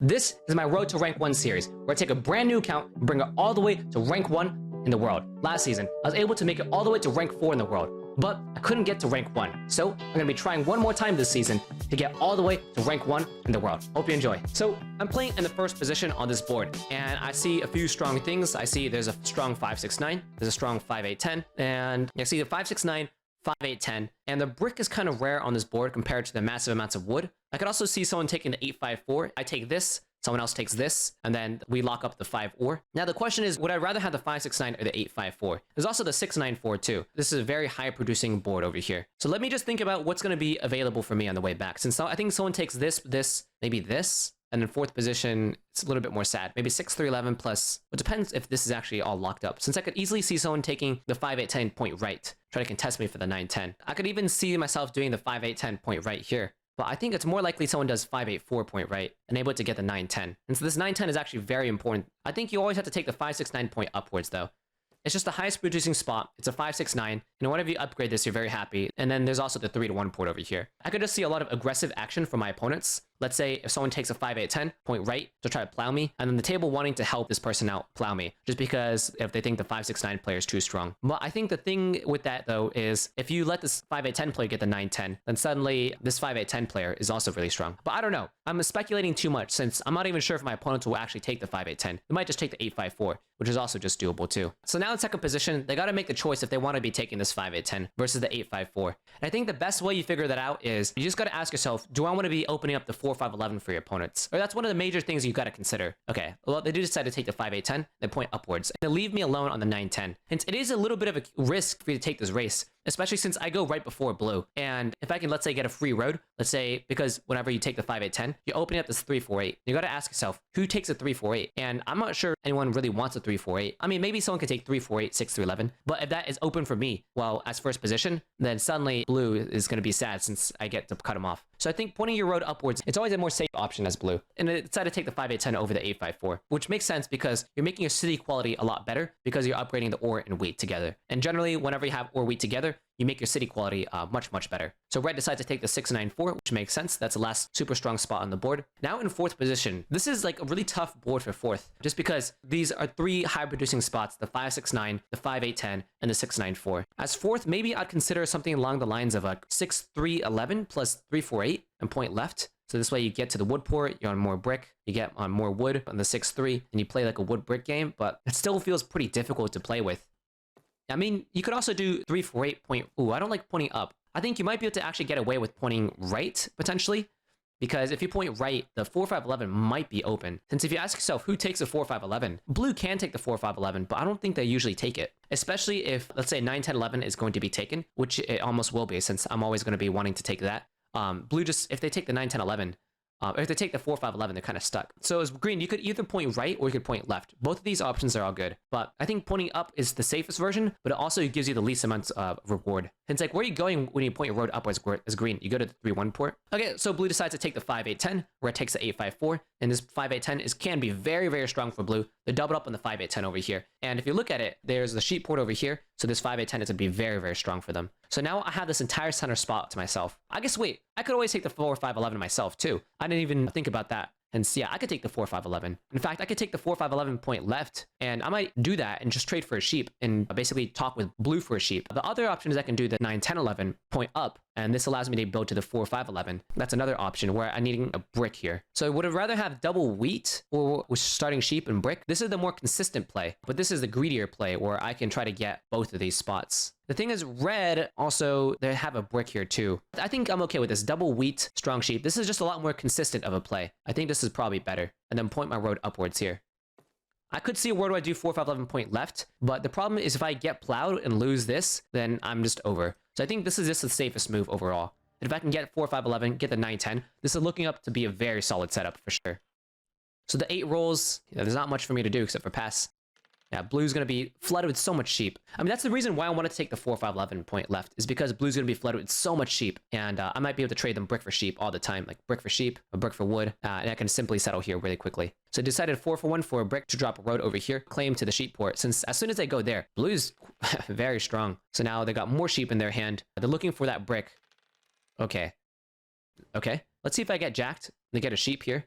This is my Road to Rank 1 series, where I take a brand new account and bring it all the way to Rank 1 in the world. Last season, I was able to make it all the way to Rank 4 in the world, but I couldn't get to Rank 1. So I'm going to be trying one more time this season to get all the way to Rank 1 in the world. Hope you enjoy. So I'm playing in the first position on this board, and I see a few strong things. I see there's a strong 5-6-9, there's a strong 5-8-10, and I see a 5-6-9, 5-8-10, and the brick is kind of rare on this board compared to the massive amounts of wood. I could also see someone taking the 8-5-4. I take this, someone else takes this, and then we lock up the 5-or. Now the question is, would I rather have the 5-6-9 or the 8-5-4? There's also the 6-9-4 too. This is a very high producing board over here. So let me just think about what's going to be available for me on the way back. Since I think someone takes this, maybe this, and in fourth position, it's a little bit more sad. Maybe 6-3-11 plus, it depends if this is actually all locked up. Since I could easily see someone taking the 5-8-10 point right, try to contest me for the 9-10. I could even see myself doing the 5-8-10 point right here. But I think it's more likely someone does 5-8-4 point right and able to get the 9-10. And so this 9-10 is actually very important. I think you always have to take the 5-6-9 point upwards though. It's just the highest producing spot. It's a 5-6-9. And whenever you upgrade this, you're very happy. And then there's also the 3-1 port over here. I could just see a lot of aggressive action from my opponents. Let's say if someone takes a 5-8-10 point right to try to plow me, and then the table wanting to help this person out plow me, just because if they think the 5-6-9 player is too strong. But I think the thing with that though is if you let this 5-8-10 player get the 9-10, then suddenly this 5-8-10 player is also really strong. But I don't know. I'm speculating too much since I'm not even sure if my opponents will actually take the 5-8-10. They might just take the 8-5-4, which is also just doable too. So now in second position, they got to make the choice if they want to be taking this 5-8-10 versus the 8-5-4. And I think the best way you figure that out is you just got to ask yourself, do I want to be opening up the 4-5-11 for your opponents? Or that's one of the major things you got to consider. Okay, well, they do decide to take the 5-8-10, they point upwards, and they leave me alone on the 9-10. Hence, it is a little bit of a risk for you to take this race, especially since I go right before blue. And if I can, let's say, get a free road, let's say, because whenever you take the 5-8-10, you're opening up this 3-4-8. You got to ask yourself, who takes a 3-4-8? And I'm not sure anyone really wants a 3-4-8. I mean, maybe someone could take 3-4-8, 6-11, but if that is open for me, well, as first position, then suddenly blue is going to be sad since I get to cut him off. So I think pointing your road upwards, it's always a more safe option as blue. And I decided to take the 5-8-10 over the 8-5-4, which makes sense because you're making your city quality a lot better because you're upgrading the ore and wheat together. And generally, whenever you have ore wheat together, you make your city quality much, much better. So red decides to take the 6-9-4, which makes sense. That's the last super strong spot on the board. Now in fourth position, this is like a really tough board for fourth, just because these are three high producing spots, the 5-6-9, the 5-8-10, and the 6-9-4. As fourth, maybe I'd consider something along the lines of a 6-3-11 plus 3-4-8 and point left. So this way you get to the wood port, you're on more brick, you get on more wood on the 6-3, and you play like a wood brick game, but it still feels pretty difficult to play with. I mean, you could also do 3-4-8 point. Ooh, I don't like pointing up. I think you might be able to actually get away with pointing right, potentially. Because if you point right, the 4-5-11 might be open. Since if you ask yourself, who takes a 4-5-11? Blue can take the 4-5-11, but I don't think they usually take it. Especially if, let's say, 9-10-11 is going to be taken, which it almost will be, since I'm always going to be wanting to take that. Blue just, if they take the 9-10-11, or if they take the 4-5-11, they're kind of stuck. So as green, you could either point right or you could point left. Both of these options are all good. But I think pointing up is the safest version, but it also gives you the least amount of reward. It's like, where are you going when you point your road upwards as green? You go to the 3-1 port. Okay, so blue decides to take the 5-8-10, where it takes the 8-5-4. And this 5-8-10 can be very, very strong for blue. They double up on the 5-8-10 over here. And if you look at it, there's the sheep port over here. So this 5-8-10 is going to be very, very strong for them. So now I have this entire center spot to myself. I guess, wait, I could always take the 4-5-11 myself too. I didn't even think about that. And so, yeah, I could take the 4-5-11. In fact, I could take the 4-5-11 point left, and I might do that and just trade for a sheep and basically talk with blue for a sheep. The other option is I can do the 9-10-11 point up, and this allows me to build to the 4-5-11. That's another option where I'm needing a brick here. So would I rather have double wheat or with starting sheep and brick? This is the more consistent play, but this is the greedier play where I can try to get both of these spots. The thing is, red also, they have a brick here too. I think I'm okay with this. Double wheat, strong sheep. This is just a lot more consistent of a play. I think this is probably better. And then point my road upwards here. I could see where do I do 4-5-11 point left, but the problem is if I get plowed and lose this, then I'm just over. So I think this is just the safest move overall. And if I can get 4-5-11, get the 9-10, this is looking up to be a very solid setup for sure. So the 8 rolls, there's not much for me to do except for pass. Yeah, blue's going to be flooded with so much sheep. I mean, that's the reason why I wanted to take the 4-5-11 point left, is because blue's going to be flooded with so much sheep. And I might be able to trade them brick for sheep all the time, like brick for sheep, or brick for wood. And I can simply settle here really quickly. So I decided 4-for-1 for a brick to drop a road over here, claim to the sheep port, since as soon as they go there, blue's very strong. So now they got more sheep in their hand. They're looking for that brick. Okay. Okay. Let's see if I get jacked. They get a sheep here.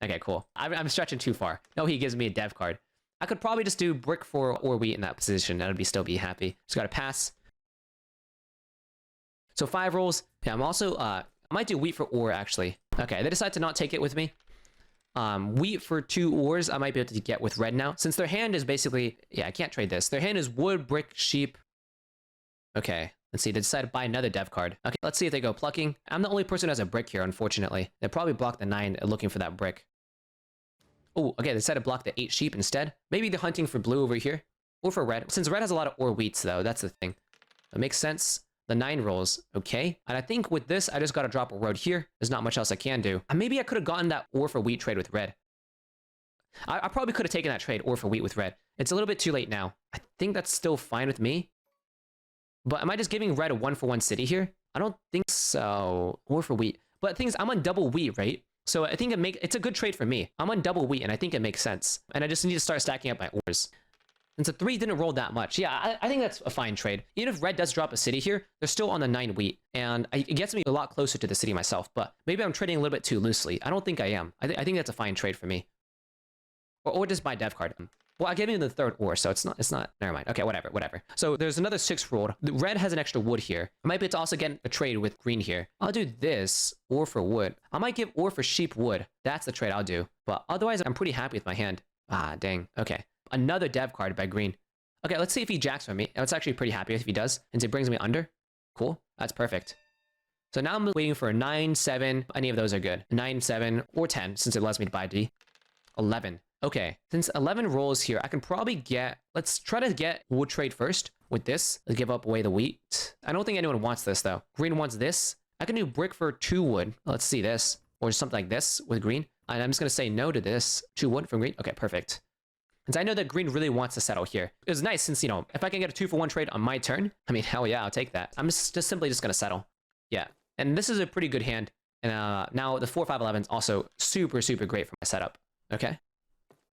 Okay, cool. I'm stretching too far. No, he gives me a dev card. I could probably just do brick for or wheat in that position. I'd still be happy. Just gotta pass. So 5 rolls. Yeah, I'm also, I might do wheat for ore, actually. Okay, they decide to not take it with me. Wheat for 2 ores, I might be able to get with red now. Since their hand is basically, yeah, I can't trade this. Their hand is wood, brick, sheep. Okay, let's see. They decide to buy another dev card. Okay, let's see if they go plucking. I'm the only person who has a brick here, unfortunately. They probably block the 9 looking for that brick. Oh, okay, they decided to block the 8 sheep instead. Maybe they're hunting for blue over here. Or for red. Since red has a lot of ore wheats, though, that's the thing. It makes sense. The 9 rolls, okay. And I think with this, I just gotta drop a road here. There's not much else I can do. And maybe I could have gotten that ore for wheat trade with red. I probably could have taken that trade, ore for wheat with red. It's a little bit too late now. I think that's still fine with me. But am I just giving red a 1-for-1 city here? I don't think so. Ore for wheat. But the thing is, I'm on double wheat, right? So I think it's a good trade for me. I'm on double wheat, and I think it makes sense. And I just need to start stacking up my ores. And so 3 didn't roll that much. Yeah, I think that's a fine trade. Even if red does drop a city here, they're still on the 9 wheat. And it gets me a lot closer to the city myself. But maybe I'm trading a little bit too loosely. I don't think I am. I think that's a fine trade for me. Or just buy dev card. Well, I gave him the 3rd ore, so it's not, never mind. Okay, whatever. So there's another 6 rolled. Red has an extra wood here. I might be able to also get a trade with green here. I'll do this, ore for wood. I might give ore for sheep wood. That's the trade I'll do. But otherwise, I'm pretty happy with my hand. Ah, dang. Okay. Another dev card by green. Okay, let's see if he jacks for me. I was actually pretty happy if he does. And so he brings me under. Cool. That's perfect. So now I'm waiting for a 9, 7. Any of those are good. 9, 7, or 10, since it allows me to buy D. 11. Okay, since 11 rolls here, I can probably get... Let's try to get wood trade first with this. Let's give up away the wheat. I don't think anyone wants this, though. Green wants this. I can do brick for 2 wood. Let's see this. Or something like this with green. And I'm just going to say no to this. 2 wood from green. Okay, perfect. Since I know that green really wants to settle here. It was nice since, you know, if I can get a 2-for-1 trade on my turn, I mean, hell yeah, I'll take that. I'm just simply just going to settle. Yeah, and this is a pretty good hand. And now the 4, 5, 11 is also super, super great for my setup. Okay.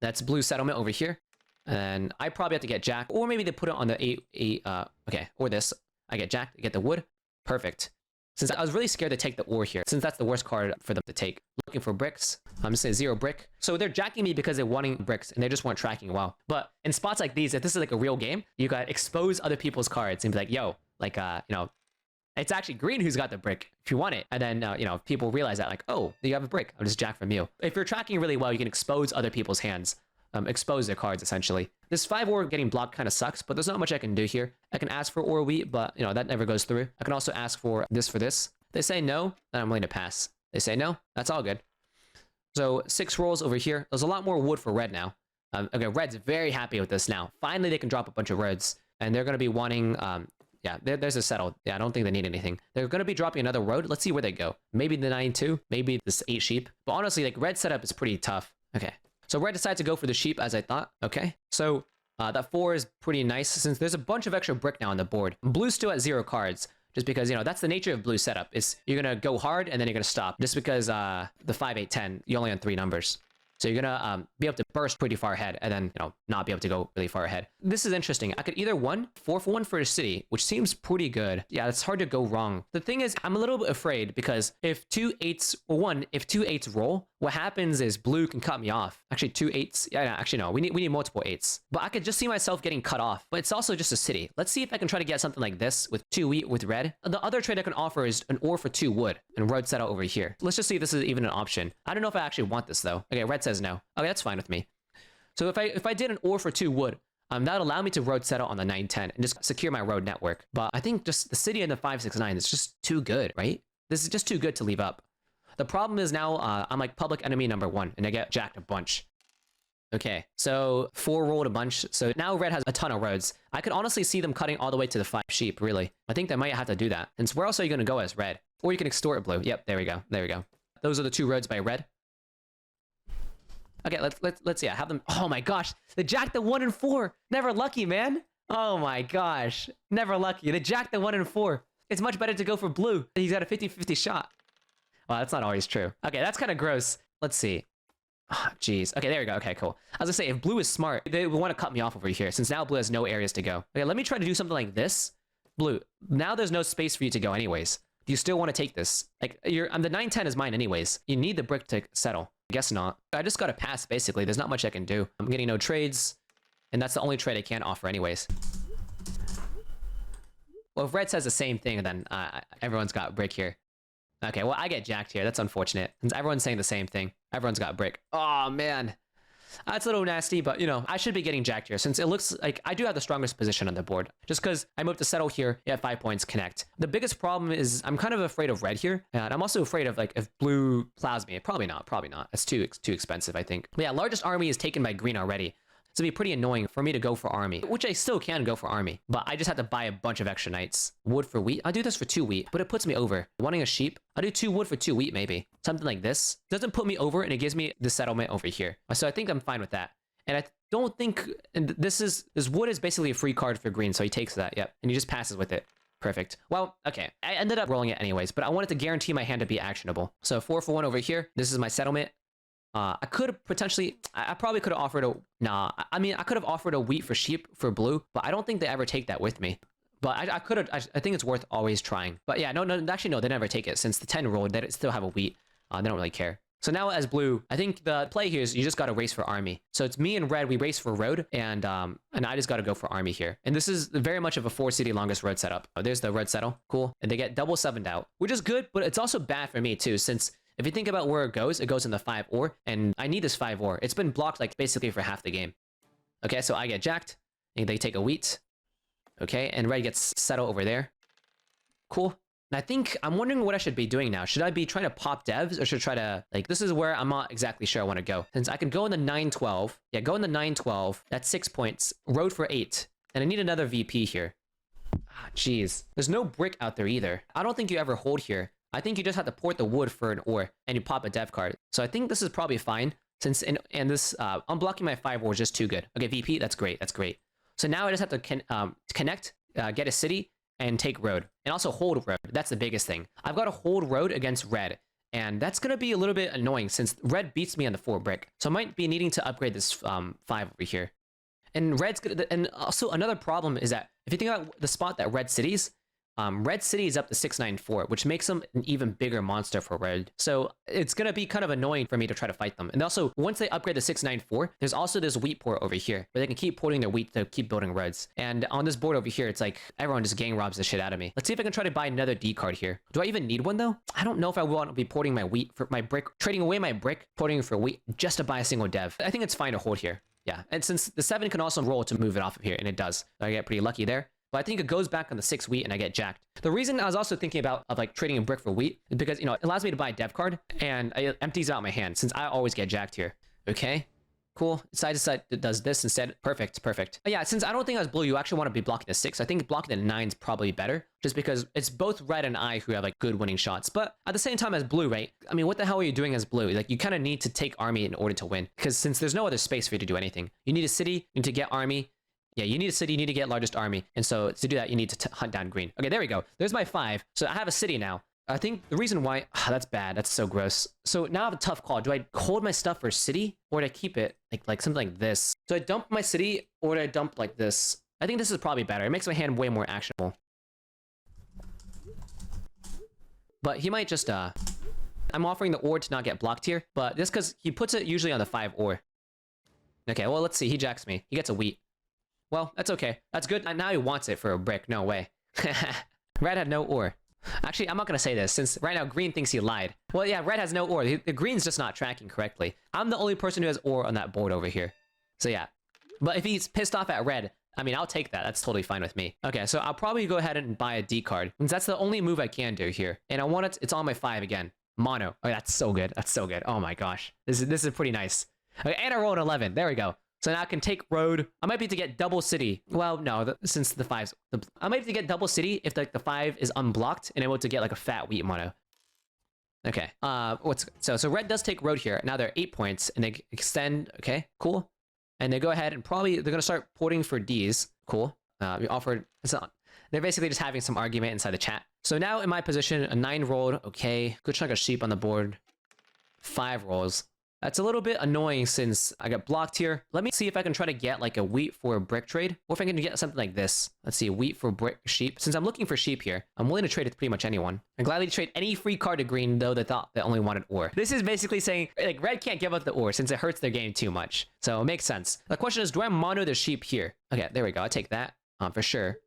That's blue settlement over here. And I probably have to get jack, or maybe they put it on the 8, okay, or this. I get jack, I get the wood. Perfect. Since I was really scared to take the ore here, since that's the worst card for them to take. Looking for bricks. I'm just saying 0 brick. So they're jacking me because they're wanting bricks, and they just want tracking. Wow. But in spots like these, if this is like a real game, you gotta expose other people's cards and be like, yo, like, you know, it's actually green who's got the brick if you want it. And then, you know, people realize that like, oh, you have a brick. I'll just jack from you. If you're tracking really well, you can expose other people's hands. Expose their cards, essentially. This 5 ore getting blocked kind of sucks, but there's not much I can do here. I can ask for ore wheat, but, you know, that never goes through. I can also ask for this for this. They say no, then I'm willing to pass. They say no, that's all good. So 6 rolls over here. There's a lot more wood for red now. Okay, red's very happy with this now. Finally, they can drop a bunch of reds, and they're going to be wanting... yeah, there's a settle. Yeah, I don't think they need anything. They're going to be dropping another road. Let's see where they go. Maybe the 9-2. Maybe this 8 sheep. But honestly, like, red setup is pretty tough. Okay. So red decides to go for the sheep, as I thought. Okay. So that 4 is pretty nice, since there's a bunch of extra brick now on the board. Blue's still at 0 cards. Just because, you know, that's the nature of blue setup. Is you're going to go hard, and then you're going to stop. Just because the 5, 8, 10, you only on 3 numbers. So you're going to be able to burst pretty far ahead, and then, you know, not be able to go really far ahead. This is interesting. I could either 4-for-1 for a city, which seems pretty good. Yeah, it's hard to go wrong. The thing is, I'm a little bit afraid because if 2 8s, or if 2 8s roll, what happens is blue can cut me off. Actually, 2 8s. Yeah, actually, no. We need multiple 8s. But I could just see myself getting cut off. But it's also just a city. Let's see if I can try to get something like this with 2 wheat with red. The other trade I can offer is an ore for 2 wood and road settle over here. Let's just see if this is even an option. I don't know if I actually want this, though. Okay, red says no. Okay, that's fine with me. So if I did an ore for 2 wood, that would allow me to road settle on the 9-10 and just secure my road network. But I think just the city and the 5-6-9 is just too good, right? This is just too good to leave up. The problem is now I'm like public enemy number 1, and I get jacked a bunch. Okay, so 4 rolled a bunch. So now red has a ton of roads. I could honestly see them cutting all the way to the 5 sheep, really. I think they might have to do that. And so where else are you going to go as red? Or you can extort blue. Yep, there we go. There we go. Those are the 2 roads by red. Okay, let's yeah, have them. Oh my gosh, they jacked the 1 and 4. Never lucky, man. Oh my gosh, never lucky. They jacked the 1 and 4. It's much better to go for blue. He's got a 50-50 shot. Well, that's not always true. Okay, that's kind of gross. Let's see. Oh, jeez. Okay, there we go. Okay, cool. As I say, if blue is smart, they want to cut me off over here, since now blue has no areas to go. Okay, let me try to do something like this. Blue, now there's no space for you to go anyways. Do you still want to take this? Like, the 9-10 is mine anyways. You need the brick to settle. Guess not. I just gotta pass, basically. There's not much I can do. I'm getting no trades, and that's the only trade I can offer anyways. Well, if red says the same thing, then everyone's got brick here. Okay, well, I get jacked here. That's unfortunate. Since everyone's saying the same thing. Everyone's got brick. Oh, man. That's a little nasty, but, you know, I should be getting jacked here since it looks like I do have the strongest position on the board. Just because I moved to settle here, you have 5 points, connect. The biggest problem is I'm kind of afraid of red here, and I'm also afraid of, like, if blue plows me. Probably not, probably not. It's too expensive, I think. But yeah, largest army is taken by green already. So it'd be pretty annoying for me to go for army, which I still can go for army, but I just have to buy a bunch of extra knights. Wood for wheat? I'll do this for 2 wheat, but it puts me over. Wanting a sheep? I'll do 2 wood for 2 wheat, maybe. Something like this. Doesn't put me over, and it gives me the settlement over here. So I think I'm fine with that. And I don't think, and this wood is basically a free card for green, so he takes that, yep. And he just passes with it. Perfect. Well, okay. I ended up rolling it anyways, but I wanted to guarantee my hand to be actionable. So 4 for 1 over here. This is my settlement. I could have potentially, I probably could have offered a, nah, I mean, I could have offered a wheat for sheep for blue, but I don't think they ever take that with me. But I could have, I think it's worth always trying. But yeah, no, actually, no, they never take it. Since the 10 rolled, they still have a wheat. They don't really care. So now as blue, I think the play here is you just got to race for army. So it's me and red, we race for road, and I just got to go for army here. And this is very much of a 4-city longest road setup. Oh, there's the road settle. Cool. And they get double 7'd out, which is good, but it's also bad for me too, since if you think about where it goes in the 5 ore, and I need this 5 ore. It's been blocked like basically for half the game. Okay, so I get jacked, and they take a wheat. Okay, and red gets settled over there. Cool. And I think, I'm wondering what I should be doing now. Should I be trying to pop devs, or should I try to, like, this is where I'm not exactly sure I want to go. Since I can go in the 9-12. Yeah, go in the 9-12. That's 6 points. Road for 8. And I need another VP here. Ah, jeez. There's no brick out there either. I don't think you ever hold here. I think you just have to port the wood for an ore, and you pop a dev card. So I think this is probably fine, since and this unblocking my 5 ore is just too good. Okay, VP, that's great, that's great. So now I just have to connect, get a city, and take road, and also hold road. That's the biggest thing. I've got to hold road against red, and that's gonna be a little bit annoying since red beats me on the 4 brick. So I might be needing to upgrade this 5 over here. And red's gonna, and also another problem is that if you think about the spot that red cities. Red City is up to 694, which makes them an even bigger monster for red. So it's going to be kind of annoying for me to try to fight them. And also, once they upgrade the 694, there's also this wheat port over here, where they can keep porting their wheat to keep building reds. And on this board over here, it's like everyone just gang robs the shit out of me. Let's see if I can try to buy another D card here. Do I even need one though? I don't know if I want to be porting my wheat for my brick, trading away my brick, porting for wheat just to buy a single dev. I think it's fine to hold here. Yeah, and since the 7 can also roll to move it off of here, and it does. I get pretty lucky there. But I think it goes back on the 6 wheat and I get jacked. The reason I was also thinking about like trading a brick for wheat is because, you know, it allows me to buy a dev card and it empties out my hand since I always get jacked here. Okay, cool. Side to side does this instead. Perfect, perfect. But yeah, since I don't think I was blue, you actually want to be blocking the 6. I think blocking the 9 is probably better just because it's both red and I who have like good winning shots. But at the same time as blue, right? I mean, what the hell are you doing as blue? Like you kind of need to take army in order to win because since there's no other space for you to do anything, you need a city, you need to get army. Yeah, you need a city, you need to get largest army. And so to do that, you need to hunt down green. Okay, there we go. There's my 5. So I have a city now. I think the reason why, that's bad. That's so gross. So now I have a tough call. Do I hold my stuff for city or do I keep it like something like this? Do I dump my city or do I dump like this? I think this is probably better. It makes my hand way more actionable. But he might just, I'm offering the ore to not get blocked here, but just because he puts it usually on the 5 ore. Okay, well, let's see. He jacks me. He gets a wheat. Well, that's okay. That's good. Now he wants it for a brick. No way. Red had no ore. Actually, I'm not going to say this since right now green thinks he lied. Well, yeah, red has no ore. The green's just not tracking correctly. I'm the only person who has ore on that board over here. So yeah. But if he's pissed off at red, I mean, I'll take that. That's totally fine with me. Okay, so I'll probably go ahead and buy a D card. Since that's the only move I can do here. And I want it, it's on my 5 again. Mono. Oh, that's so good. That's so good. Oh my gosh. This is pretty nice. Okay, and I rolled an 11. There we go. So now I can take road. I might be to get double city. Well, no, since the 5's... I might be to get double city if like the 5 is unblocked and able to get like a fat wheat mono. Okay. So red does take road here. Now they're 8 points and they extend. Okay, cool. And they go ahead and probably they're gonna start porting for D's. Cool. We offered. They're basically just having some argument inside the chat. So now in my position, a 9 rolled. Okay, good chunk of sheep on the board. 5 rolls. That's a little bit annoying since I got blocked here. Let me see if I can try to get like a wheat for a brick trade, or if I can get something like this. Let's see, wheat for brick sheep. Since I'm looking for sheep here, I'm willing to trade it to pretty much anyone. I'm gladly trade any free card to green, though they thought they only wanted ore. This is basically saying like red can't give up the ore since it hurts their game too much. So it makes sense. The question is, do I mono the sheep here? Okay, there we go. I'll take that for sure.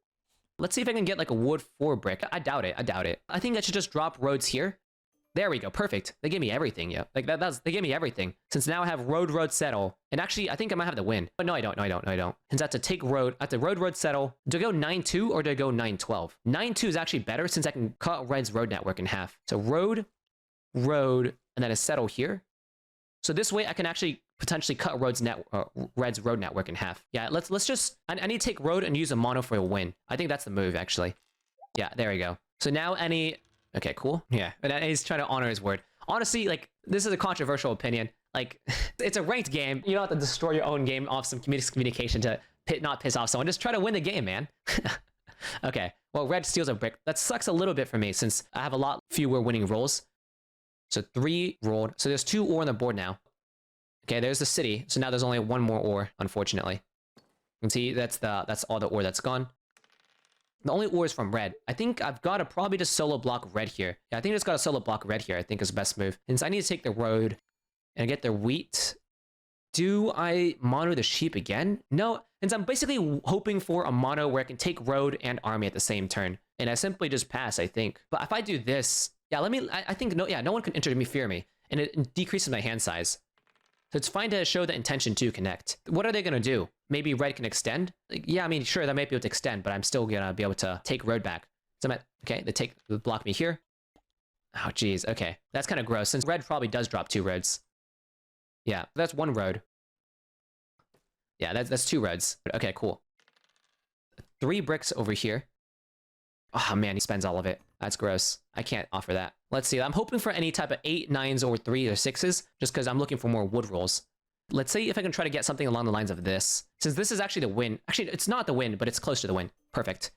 Let's see if I can get like a wood for brick. I doubt it. I doubt it. I think I should just drop roads here. There we go. Perfect. They gave me everything. Yeah, like they gave me everything. Since now I have road, settle. And actually, I think I might have the win. But no, I don't. No, I don't. No, I don't. Since I have to take road, I have to road, settle. Do I go 9-2 or do I go 9-12? 9-2 is actually better since I can cut red's road network in half. So road, and then a settle here. So this way I can actually potentially cut red's road network in half. Yeah, let's just, I need to take road and use a mono for a win. I think that's the move, actually. Yeah, there we go. So now any... Okay, cool. Yeah, and he's trying to honor his word. Honestly, like, this is a controversial opinion. Like, it's a ranked game. You don't have to destroy your own game off some communication to not piss off someone. Just try to win the game, man. Okay, well, red steals a brick. That sucks a little bit for me since I have a lot fewer winning rolls. So 3 rolled. So there's 2 ore on the board now. Okay, there's the city. So now there's only 1 more ore, unfortunately. You can see that's all the ore that's gone. The only ore is from red. I think I've got to probably just solo block red here. Yeah, I think I just got to solo block red here. I think is the best move. Since I need to take the road and get the wheat. Do I mono the sheep again? No, since I'm basically hoping for a mono where I can take road and army at the same turn. And I simply just pass, I think. But if I do this, yeah, I think, no one can interfere me. And it decreases my hand size. So it's fine to show the intention to connect. What are they going to do? Maybe red can extend? Like, yeah, I mean, sure, they might be able to extend, but I'm still going to be able to take road back. So okay, they block me here. Oh, geez, okay. That's kind of gross, since red probably does drop 2 roads. Yeah, that's 1 road. Yeah, that's 2 roads. Okay, cool. 3 bricks over here. Oh, man, he spends all of it. That's gross. I can't offer that. Let's see. I'm hoping for any type of 8, 9s, or 3s or 6s, just because I'm looking for more wood rolls. Let's see if I can try to get something along the lines of this. Since this is actually the win. Actually, it's not the win, but it's close to the win. Perfect.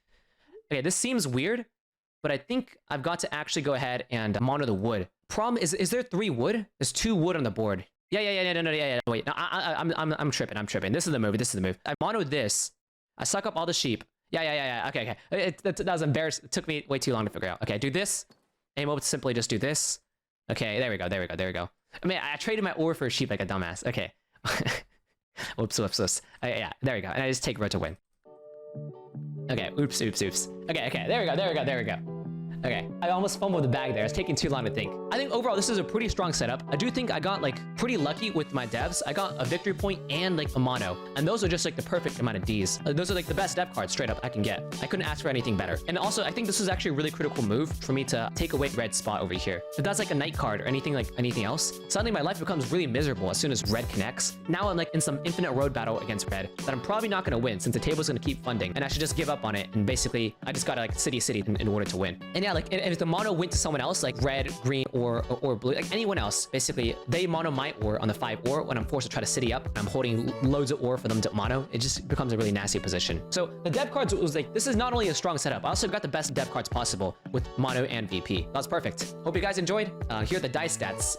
Okay, this seems weird, but I think I've got to actually go ahead and mono the wood. Problem is there 3 wood? There's 2 wood on the board. Yeah. Wait, no, I'm tripping. This is the move. I monoed this. I suck up all the sheep. Yeah. Okay. That was embarrassing. It took me way too long to figure out. Okay, do this. Aim up to simply just do this. Okay, there we go. I mean, I traded my ore for a sheep like a dumbass. Okay. Whoops. Yeah, there we go. And I just take road to win. Okay, oops. Okay, there we go. Okay, I almost fumbled the bag there. It's taking too long to think. I think overall, this is a pretty strong setup. I do think I got like pretty lucky with my devs. I got a victory point and like a mono. And those are just like the perfect amount of Ds. Those are like the best dev cards straight up I can get. I couldn't ask for anything better. And also, I think this is actually a really critical move for me to take away red spot over here. If that's like a night card or anything else, suddenly my life becomes really miserable as soon as red connects. Now I'm like in some infinite road battle against red that I'm probably not going to win since the table's going to keep funding. And I should just give up on it. And basically, I just got to like city in order to win. And yeah, like if the mono went to someone else, like red, green, or blue, like anyone else, basically, they mono my ore on the 5 ore when I'm forced to try to city up. I'm holding loads of ore for them to mono. It just becomes a really nasty position. So the dev cards was like, this is not only a strong setup, I also got the best dev cards possible with mono and VP. That's perfect. Hope you guys enjoyed. Here are the dice stats.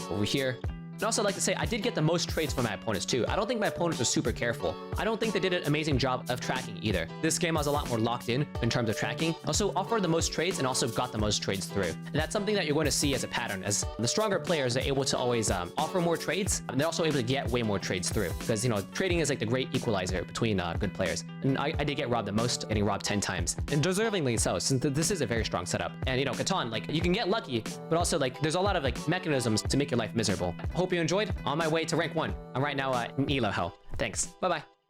Over here. And also, I'd like to say, I did get the most trades from my opponents too. I don't think my opponents were super careful. I don't think they did an amazing job of tracking either. This game I was a lot more locked in terms of tracking. Also offered the most trades and also got the most trades through. And that's something that you're going to see as a pattern, as the stronger players are able to always offer more trades. And they're also able to get way more trades through. Because, you know, trading is like the great equalizer between good players. And I did get robbed the most, getting robbed 10 times. And deservingly so, since this is a very strong setup. And, you know, Catan, like, you can get lucky, but also, like, there's a lot of, like, mechanisms to make your life miserable. Hope you enjoyed. On my way to rank 1. I'm right now in Elo hell. Thanks. Bye-bye.